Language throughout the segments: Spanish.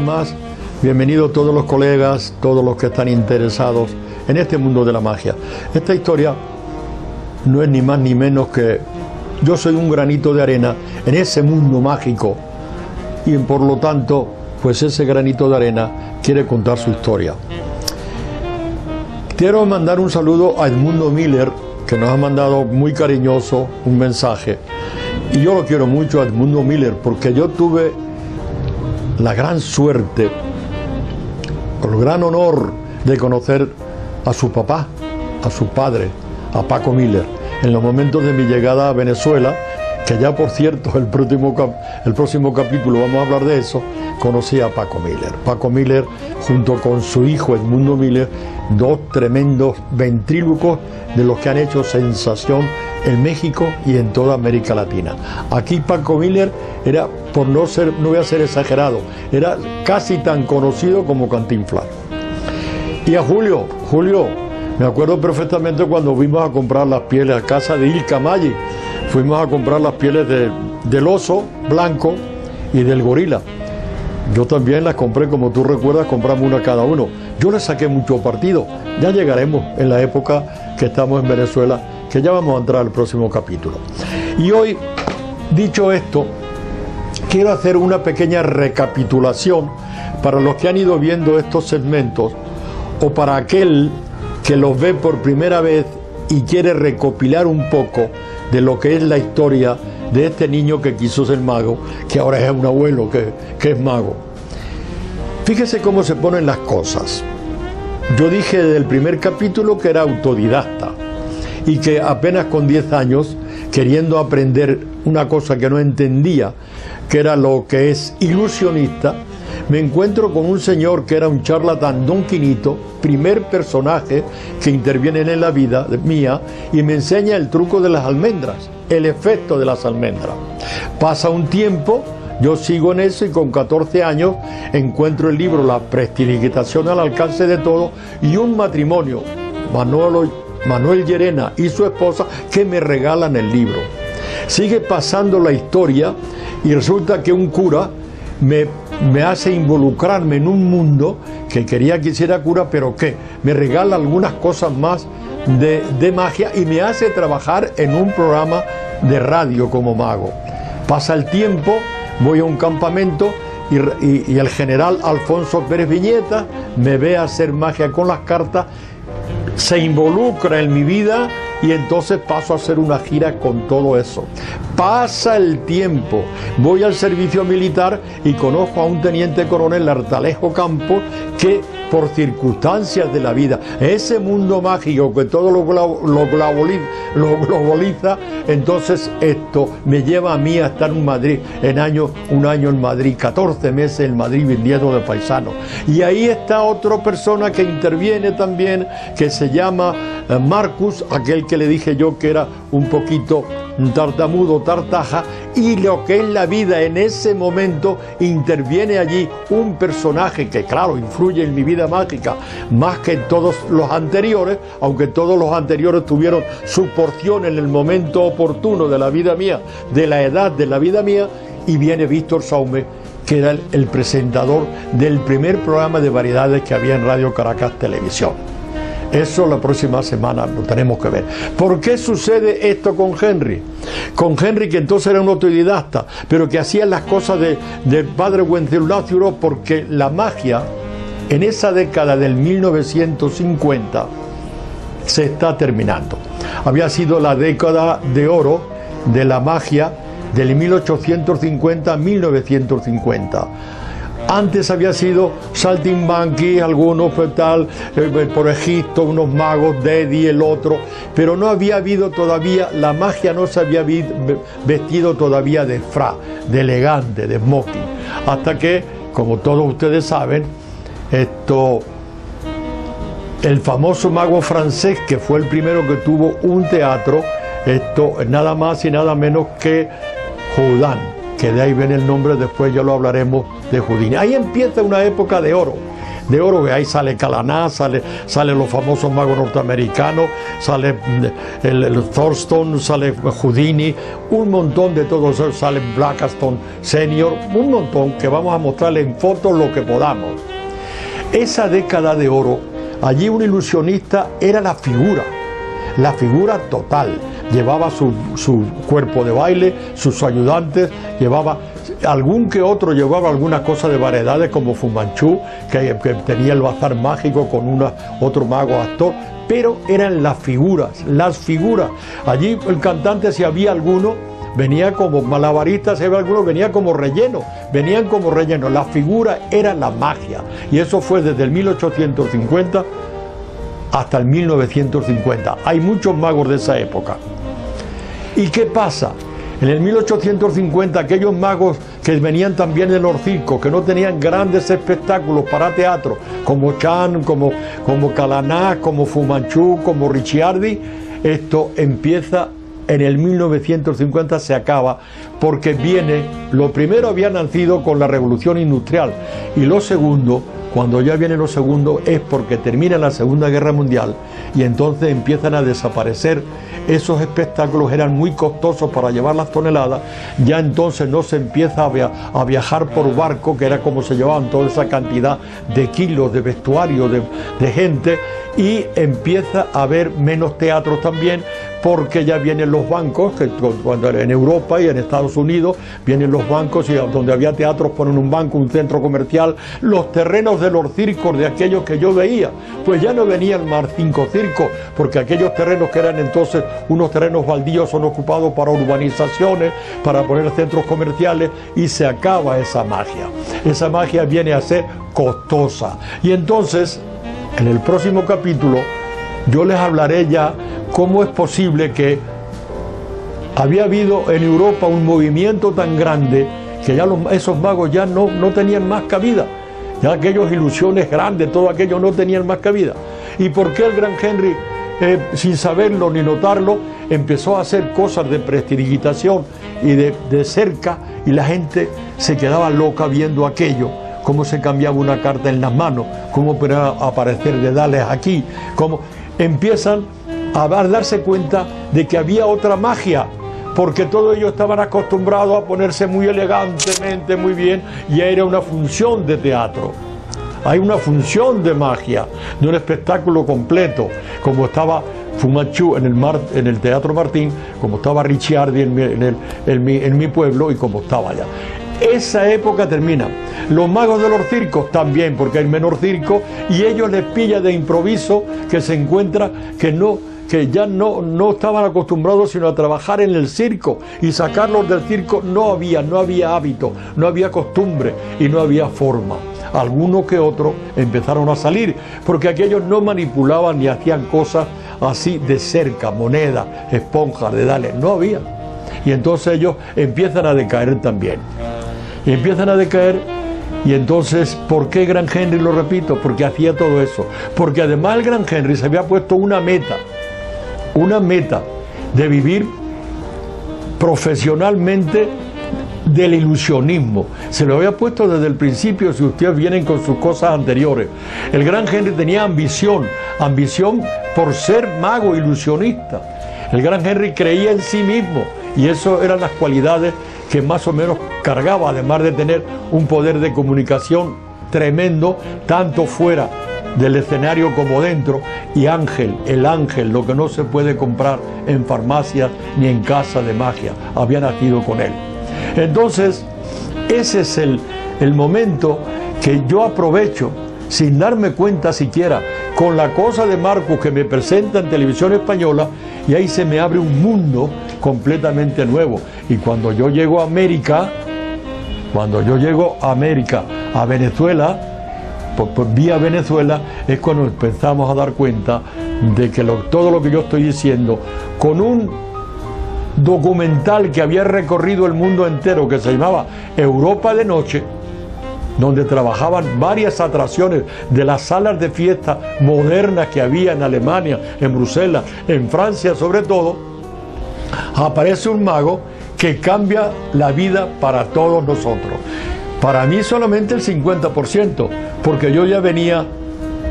más, bienvenidos todos los colegas, todos los que están interesados en este mundo de la magia. Esta historia no es ni más ni menos que yo soy un granito de arena en ese mundo mágico y por lo tanto, pues ese granito de arena quiere contar su historia. Quiero mandar un saludo a Edmundo Miller, que nos ha mandado muy cariñoso un mensaje. Y yo lo quiero mucho a Edmundo Miller porque yo tuve la gran suerte, el gran honor de conocer a su papá, a su padre, a Paco Miller, en los momentos de mi llegada a Venezuela, que ya por cierto el próximo capítulo vamos a hablar de eso. Conocí a Paco Miller. Paco Miller junto con su hijo Edmundo Miller, dos tremendos ventrílocos de los que han hecho sensación en México y en toda América Latina. Aquí Paco Miller era, por no voy a ser exagerado, era casi tan conocido como Cantinflas. Y a Julio, me acuerdo perfectamente cuando fuimos a comprar las pieles a casa de Ilka Maggi. Fuimos a comprar las pieles del oso blanco y del gorila. Yo también las compré, como tú recuerdas, compramos una cada uno. Yo le saqué mucho partido. Ya llegaremos en la época que estamos en Venezuela, que ya vamos a entrar al próximo capítulo. Y hoy, dicho esto, quiero hacer una pequeña recapitulación para los que han ido viendo estos segmentos o para aquel que los ve por primera vez y quiere recopilar un poco de lo que es la historia de este niño que quiso ser mago, que ahora es un abuelo que es mago. Fíjese cómo se ponen las cosas. Yo dije desde el primer capítulo que era autodidacta y que apenas con 10 años, queriendo aprender una cosa que no entendía, que era lo que es ilusionista, me encuentro con un señor que era un charlatán, Don Quinito, primer personaje que interviene en la vida mía, y me enseña el truco de las almendras, el efecto de las almendras. Pasa un tiempo, yo sigo en eso y con 14 años encuentro el libro La prestidigitación al alcance de todo y un matrimonio, Manuel Llerena y su esposa, que me regalan el libro. Sigue pasando la historia y resulta que un cura me hace involucrarme en un mundo que quería que hiciera cura, pero que me regala algunas cosas más de magia y me hace trabajar en un programa de radio como mago. Pasa el tiempo, voy a un campamento y el general Alfonso Pérez Viñeta me ve hacer magia con las cartas, se involucra en mi vida y entonces paso a hacer una gira con todo eso. Pasa el tiempo, voy al servicio militar y conozco a un teniente coronel, Artalejo Campos, que por circunstancias de la vida, ese mundo mágico que todo lo globaliza, entonces esto me lleva a mí a estar en Madrid, un año en Madrid, 14 meses en Madrid viviendo de paisano. Y ahí está otra persona que interviene también, que se llama Marcus, aquel que le dije yo que era un poquito tartamudo, tartaja, y lo que es la vida en ese momento interviene allí un personaje que claro influye en mi vida mágica más que en todos los anteriores, aunque todos los anteriores tuvieron su porción en el momento oportuno de la vida mía, de la edad de la vida mía, y viene Víctor Saume, que era el presentador del primer programa de variedades que había en Radio Caracas Televisión. Eso la próxima semana lo tenemos que ver. ¿Por qué sucede esto con Henry? Con Henry, que entonces era un autodidacta, pero que hacía las cosas del padre Wenceslao, porque la magia en esa década del 1950 se está terminando. Había sido la década de oro de la magia del 1850 a 1950. Antes había sido Saltimbanqui, algunos tal, por Egipto, unos magos, Dedi, el otro, pero no había habido todavía, la magia no se había vestido todavía de fra, de elegante, de smoking, hasta que, como todos ustedes saben, el famoso mago francés, que fue el primero que tuvo un teatro, nada más y nada menos que Houdin, que de ahí viene el nombre, después ya lo hablaremos de Houdini. Ahí empieza una época de oro. de oro, que ahí sale Calaná, sale los famosos magos norteamericanos, sale el Thornton, sale Houdini, un montón de todos esos, sale Blackstone Senior, un montón que vamos a mostrarle en fotos lo que podamos. Esa década de oro, allí un ilusionista era la figura total. Llevaba su cuerpo de baile, sus ayudantes, llevaba algún que otro, llevaba algunas cosas de variedades como Fu Manchu, que tenía el bazar mágico con otro mago actor, pero eran las figuras. Allí el cantante, si había alguno, venía como malabarista, si había alguno, venía como relleno, venían como relleno. La figura era la magia, y eso fue desde el 1850 hasta el 1950. Hay muchos magos de esa época. ¿Y qué pasa? En el 1850 aquellos magos que venían también de los circos, que no tenían grandes espectáculos para teatro, como Chan, como Calaná, como Fu Manchu, como Ricciardi, esto empieza en el 1950, se acaba, porque lo primero había nacido con la revolución industrial, y lo segundo, cuando ya viene lo segundo, es porque termina la Segunda Guerra Mundial y entonces empiezan a desaparecer. Esos espectáculos eran muy costosos para llevar las toneladas, ya entonces no se empieza a viajar por barco, que era como se llevaban toda esa cantidad de kilos de vestuario, de gente, y empieza a haber menos teatros también, porque ya vienen los bancos, que cuando en Europa y en Estados Unidos vienen los bancos, y donde había teatros ponen un banco, un centro comercial. Los terrenos de los circos, de aquellos que yo veía, pues ya no venían más 5 circos, porque aquellos terrenos que eran entonces unos terrenos baldíos son ocupados para urbanizaciones, para poner centros comerciales, y se acaba esa magia. Esa magia viene a ser costosa. Y entonces, en el próximo capítulo, yo les hablaré ya cómo es posible que había habido en Europa un movimiento tan grande que ya esos magos ya no tenían más cabida. Ya aquellas ilusiones grandes, todo aquello no tenían más cabida. ¿Y por qué el gran Henry, sin saberlo ni notarlo, empezó a hacer cosas de prestidigitación y de cerca, y la gente se quedaba loca viendo aquello? Cómo se cambiaba una carta en las manos, cómo podía aparecer dedales aquí, cómo empiezan a darse cuenta de que había otra magia, porque todos ellos estaban acostumbrados a ponerse muy elegantemente, muy bien, y era una función de teatro. Hay una función de magia, de un espectáculo completo, como estaba Fu Manchu en el Teatro Martín, como estaba Ricciardi en mi pueblo, y como estaba allá. Esa época termina. Los magos de los circos también, porque hay menos circos, y ellos les pilla de improviso, que se encuentra que ya no estaban acostumbrados sino a trabajar en el circo, y sacarlos del circo no había hábito, no había costumbre y no había forma. Algunos que otros empezaron a salir, porque aquellos no manipulaban ni hacían cosas así de cerca, monedas, esponjas, dedales, no había. Y entonces ellos empiezan a decaer también. Y empiezan a decaer, y entonces, ¿por qué Gran Henry? Lo repito, porque hacía todo eso. Porque además el Gran Henry se había puesto una meta de vivir profesionalmente del ilusionismo. Se lo había puesto desde el principio, si ustedes vienen con sus cosas anteriores. El Gran Henry tenía ambición por ser mago ilusionista. El Gran Henry creía en sí mismo, y eso eran las cualidades que más o menos cargaba, además de tener un poder de comunicación tremendo, tanto fuera del escenario como dentro. Y el ángel, lo que no se puede comprar en farmacias ni en casa de magia, había nacido con él. Entonces, ese es el momento que yo aprovecho, sin darme cuenta siquiera, con la cosa de Marcus que me presenta en Televisión Española, y ahí se me abre un mundo completamente nuevo. Y cuando yo llego a América, a Venezuela, vía Venezuela, es cuando empezamos a dar cuenta de que todo lo que yo estoy diciendo, con un documental que había recorrido el mundo entero, que se llamaba Europa de Noche, donde trabajaban varias atracciones de las salas de fiesta modernas que había en Alemania, en Bruselas, en Francia sobre todo, aparece un mago que cambia la vida para todos nosotros. Para mí solamente el 50%, porque yo ya venía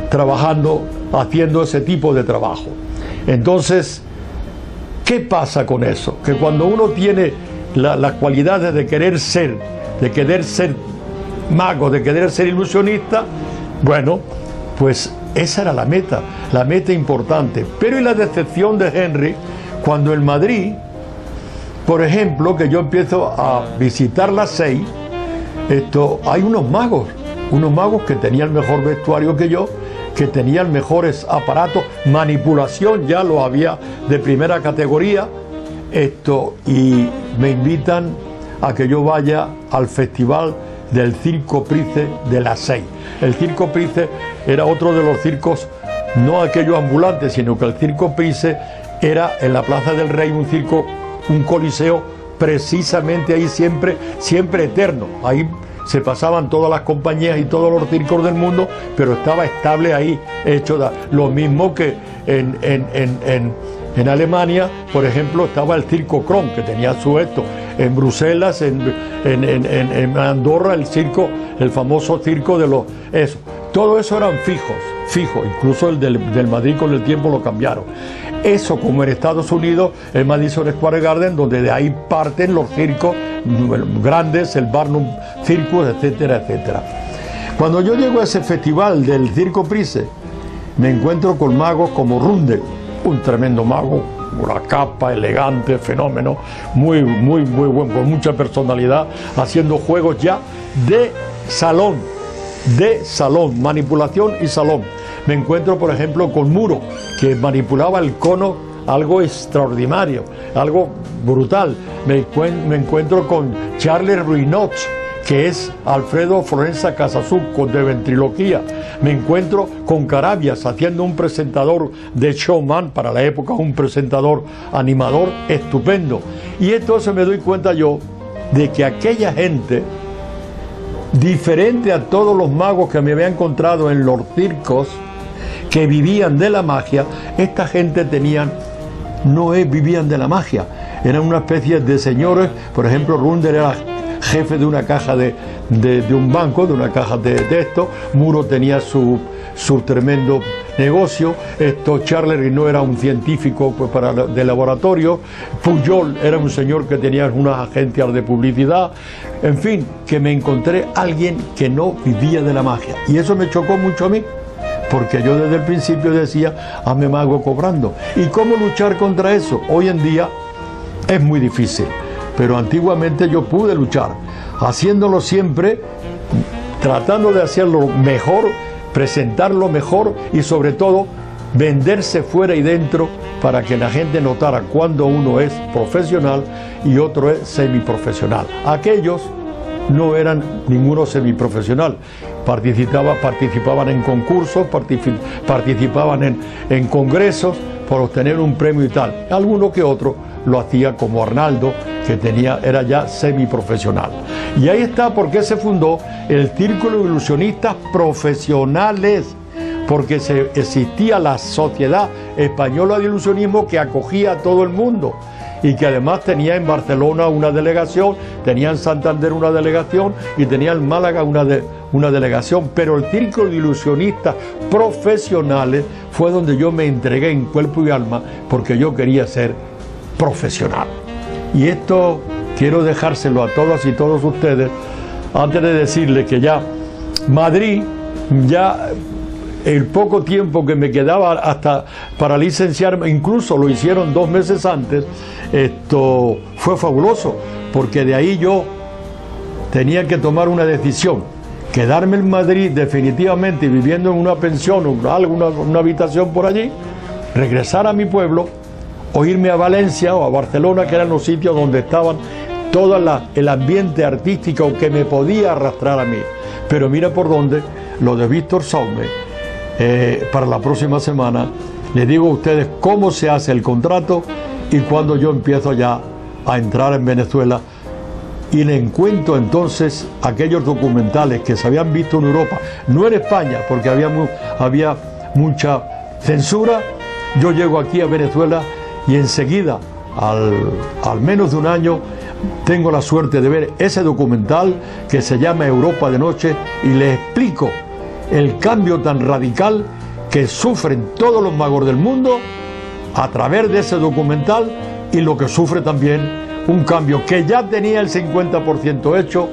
trabajando, haciendo ese tipo de trabajo. Entonces, ¿qué pasa con eso? Que cuando uno tiene las cualidades de querer ser mago, de querer ser ilusionista, bueno, pues esa era la meta importante. Pero y la decepción de Henry, cuando en Madrid, por ejemplo, que yo empiezo a visitar la SEI, hay unos magos que tenían mejor vestuario que yo, que tenían mejores aparatos, manipulación ya lo había de primera categoría, y me invitan a que yo vaya al festival del Circo Price de la SEI. El Circo Price era otro de los circos, no aquellos ambulantes, sino que el Circo Price era en la Plaza del Rey un circo, un coliseo, precisamente ahí siempre eterno. Ahí se pasaban todas las compañías y todos los circos del mundo, pero estaba estable ahí, hecho lo mismo que en Alemania, por ejemplo, estaba el Circo Kron, que tenía su en Bruselas, en Andorra, el famoso circo de los... Todo eso eran fijos, incluso el del Madrid con el tiempo lo cambiaron. Eso, como en Estados Unidos, el Madison Square Garden, donde de ahí parten los circos grandes, el Barnum Circus, etcétera, etcétera. Cuando yo llego a ese festival del Circo Price, me encuentro con magos como Rundel, un tremendo mago, una capa, elegante, fenómeno, muy bueno, con mucha personalidad, haciendo juegos ya de salón, manipulación y salón. Me encuentro, por ejemplo, con Muro, que manipulaba el cono, algo extraordinario, algo brutal. Me encuentro con Charles Ruinot, que es Alfredo Florenza Casasola, de ventriloquía. Me encuentro con Carabias haciendo un presentador de showman, para la época un presentador animador estupendo. Y entonces me doy cuenta yo de que aquella gente, diferente a todos los magos que me había encontrado en los circos, que vivían de la magia, esta gente vivían de la magia, eran una especie de señores. Por ejemplo, Rundel era jefe de una caja de un banco, de una caja de esto. Muro tenía su tremendo negocio. Charles Rino era un científico de laboratorio. Pujol era un señor que tenía unas agencias de publicidad. En fin, que me encontré a alguien que no vivía de la magia, y eso me chocó mucho a mí, porque yo desde el principio decía, hazme mago cobrando. ¿Y cómo luchar contra eso? Hoy en día es muy difícil, pero antiguamente yo pude luchar, haciéndolo siempre, tratando de hacerlo mejor, presentarlo mejor y sobre todo venderse fuera y dentro para que la gente notara cuando uno es profesional y otro es semiprofesional. Aquellos no eran ninguno semiprofesional, participaban en concursos, participaban en congresos por obtener un premio y tal. Alguno que otro lo hacía, como Arnaldo, que era ya semiprofesional. Y ahí está por qué se fundó el Círculo de Ilusionistas Profesionales, porque existía la Sociedad Española de Ilusionismo, que acogía a todo el mundo y que además tenía en Barcelona una delegación, tenía en Santander una delegación y tenía en Málaga una delegación. Pero el Círculo de Ilusionistas Profesionales fue donde yo me entregué en cuerpo y alma, porque yo quería ser profesional. Y esto quiero dejárselo a todas y todos ustedes, antes de decirles que ya Madrid, ya el poco tiempo que me quedaba hasta para licenciarme, incluso lo hicieron 2 meses antes, fue fabuloso, porque de ahí yo tenía que tomar una decisión: quedarme en Madrid definitivamente viviendo en una pensión o una habitación por allí, regresar a mi pueblo, o irme a Valencia o a Barcelona, que eran los sitios donde estaban todo el ambiente artístico que me podía arrastrar a mí. Pero mira por dónde, lo de Víctor Saume, para la próxima semana les digo a ustedes cómo se hace el contrato y cuando yo empiezo ya a entrar en Venezuela, y le encuentro entonces aquellos documentales que se habían visto en Europa, no en España porque había mucha censura. Yo llego aquí a Venezuela y enseguida, al menos de un año, tengo la suerte de ver ese documental que se llama Europa de Noche y les explico el cambio tan radical que sufren todos los magos del mundo a través de ese documental y lo que sufre también un cambio que ya tenía el 50% hecho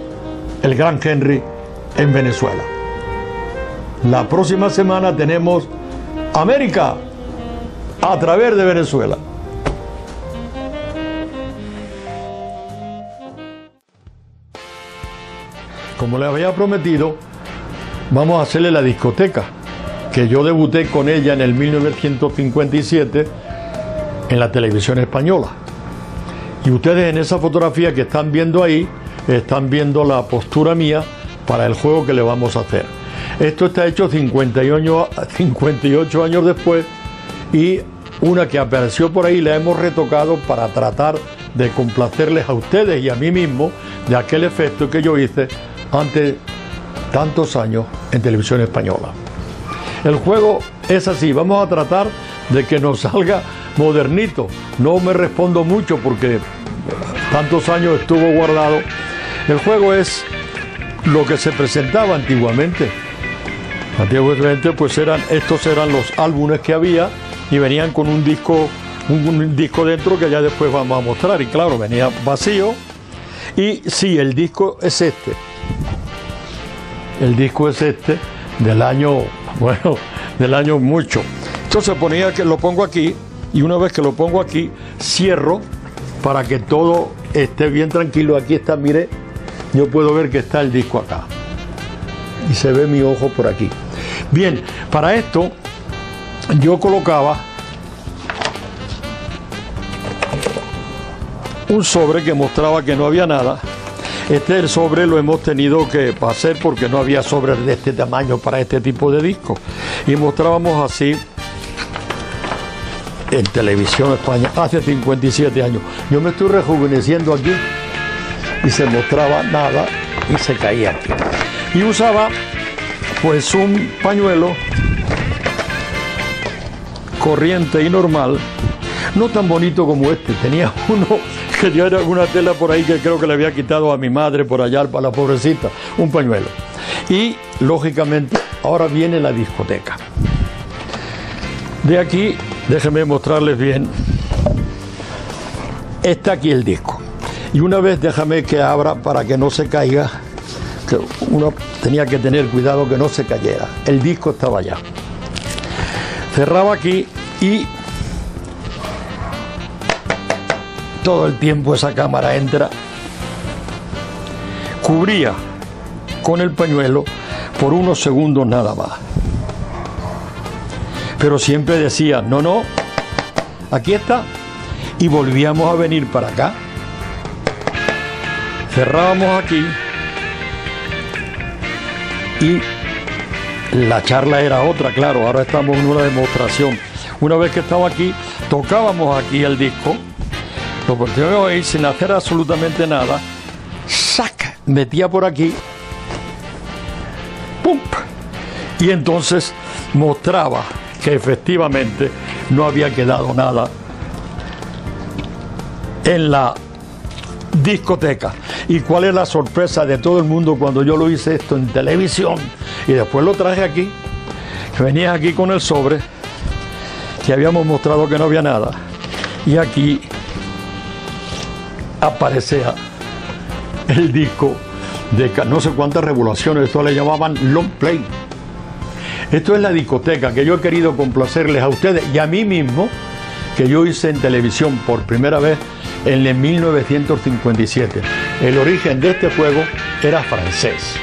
el gran Henry en Venezuela. La próxima semana tenemos América a través de Venezuela. Como les había prometido, vamos a hacerle la discoteca, que yo debuté con ella en el 1957 en la televisión española. Y ustedes en esa fotografía que están viendo ahí, están viendo la postura mía para el juego que le vamos a hacer. Esto está hecho 58 años después y una que apareció por ahí la hemos retocado para tratar de complacerles a ustedes y a mí mismo de aquel efecto que yo hice ante tantos años en televisión española. El juego es así, vamos a tratar de que nos salga modernito. No me respondo mucho porque tantos años estuvo guardado. El juego es lo que se presentaba antiguamente. Antiguamente pues estos eran los álbumes que había y venían con un disco dentro que ya después vamos a mostrar, y claro, venía vacío. Y sí, el disco es este. El disco es este del año, bueno, del año mucho. Entonces ponía que lo pongo aquí y una vez que lo pongo aquí cierro para que todo esté bien tranquilo. Aquí está, mire, yo puedo ver que está el disco acá y se ve mi ojo por aquí. Bien, para esto yo colocaba un sobre que mostraba que no había nada. El sobre lo hemos tenido que hacer porque no había sobres de este tamaño para este tipo de disco. Y mostrábamos así en televisión España hace 57 años. Yo me estoy rejuveneciendo aquí y se mostraba nada y se caía aquí. Y usaba pues un pañuelo corriente y normal, no tan bonito como este. Tenía uno que yo era una tela por ahí que creo que le había quitado a mi madre por allá para la pobrecita, un pañuelo. Y lógicamente ahora viene la discoteca. De aquí, déjenme mostrarles bien, está aquí el disco. Y una vez déjame que abra para que no se caiga, que uno tenía que tener cuidado que no se cayera. El disco estaba allá. Cerraba aquí y todo el tiempo esa cámara entra, cubría con el pañuelo por unos segundos nada más. Pero siempre decía, no, no, aquí está. Y volvíamos a venir para acá. Cerrábamos aquí y la charla era otra, claro, ahora estamos en una demostración. Una vez que estaba aquí, tocábamos aquí el disco, lo portábamos ahí sin hacer absolutamente nada, ¡sac!, metía por aquí, ¡pum!, y entonces mostraba que efectivamente no había quedado nada en la discoteca. ¿Y cuál es la sorpresa de todo el mundo cuando yo lo hice esto en televisión? Y después lo traje aquí, que venía aquí con el sobre, que habíamos mostrado que no había nada. Y aquí aparecía el disco de no sé cuántas revoluciones, esto le llamaban long play. Esto es la discoteca que yo he querido complacerles a ustedes y a mí mismo, que yo hice en televisión por primera vez en el 1957. El origen de este juego era francés.